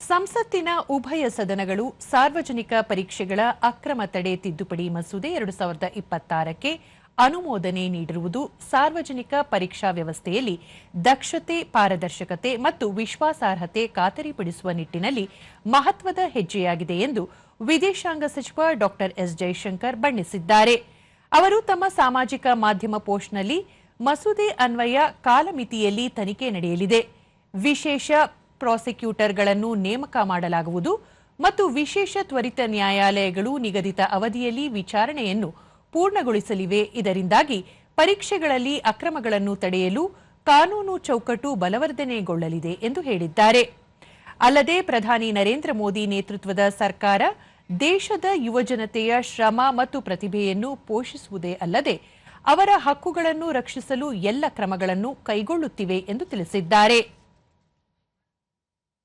ಸಂಸತ್ತಿನ ಉಭಯ ಸದನಗಳು ಸಾರ್ವಜನಿಕ ಪರೀಕ್ಷೆಗಳ ಅಕ್ರಮ ತಡೆ ತಿದ್ದುಪಡಿ ಮಸೂದೆ 2026ಕ್ಕೆ ಅನುಮೋದನೆ ನೀಡಿರುವುದು ಸಾರ್ವಜನಿಕ ಪರೀಕ್ಷಾ ವ್ಯವಸ್ಥೆಯಲ್ಲಿ ದಕ್ಷತೆ, ಪಾರದರ್ಶಕತೆ ಮತ್ತು ವಿಶ್ವಾಸಾರ್ಹತೆ ಖಾತರಿಪಡಿಸುವ ನಿಟ್ಟಿನಲ್ಲಿ ಮಹತ್ವದ ಹೆಜ್ಜೆಯಾಗಿದೆ ಎಂದು ವಿದೇಶಾಂಗ ಸಚಿವ ಡಾ ಎಸ್ ಜೈಶಂಕರ್ ಬಣ್ಣಿಸಿದ್ದಾರೆ. ಅವರು ತಮ್ಮ ಸಾಮಾಜಿಕ ಮಾಧ್ಯಮ ಪೋಸ್ಟ್ನಲ್ಲಿ ಮಸೂದೆ ಅನ್ವಯ ಕಾಲಮಿತಿಯಲ್ಲಿ ತನಿಖೆ ನಡೆಯಲಿದೆ, ವಿಶೇಷ ಪ್ರಾಸಿಕ್ಯೂಟರ್ಗಳನ್ನು ನೇಮಕ ಮಾಡಲಾಗುವುದು ಮತ್ತು ವಿಶೇಷ ತ್ವರಿತ ನ್ಯಾಯಾಲಯಗಳು ನಿಗದಿತ ಅವಧಿಯಲ್ಲಿ ವಿಚಾರಣೆಯನ್ನು ಪೂರ್ಣಗೊಳಿಸಲಿವೆ. ಇದರಿಂದಾಗಿ ಪರೀಕ್ಷೆಗಳಲ್ಲಿ ಅಕ್ರಮಗಳನ್ನು ತಡೆಯಲು ಕಾನೂನು ಚೌಕಟ್ಟು ಬಲವರ್ಧನೆಗೊಳ್ಳಲಿದೆ ಎಂದು ಹೇಳಿದ್ದಾರೆ. ಅಲ್ಲದೆ ಪ್ರಧಾನಿ ನರೇಂದ್ರ ಮೋದಿ ನೇತೃತ್ವದ ಸರ್ಕಾರ ದೇಶದ ಯುವಜನತೆಯ ಶ್ರಮ ಮತ್ತು ಪ್ರತಿಭೆಯನ್ನು ಪೋಷಿಸುವುದೇ ಅಲ್ಲದೆ ಅವರ ಹಕ್ಕುಗಳನ್ನು ರಕ್ಷಿಸಲು ಎಲ್ಲ ಕ್ರಮಗಳನ್ನು ಕೈಗೊಳ್ಳುತ್ತಿವೆ ಎಂದು ತಿಳಿಸಿದ್ದಾರೆ.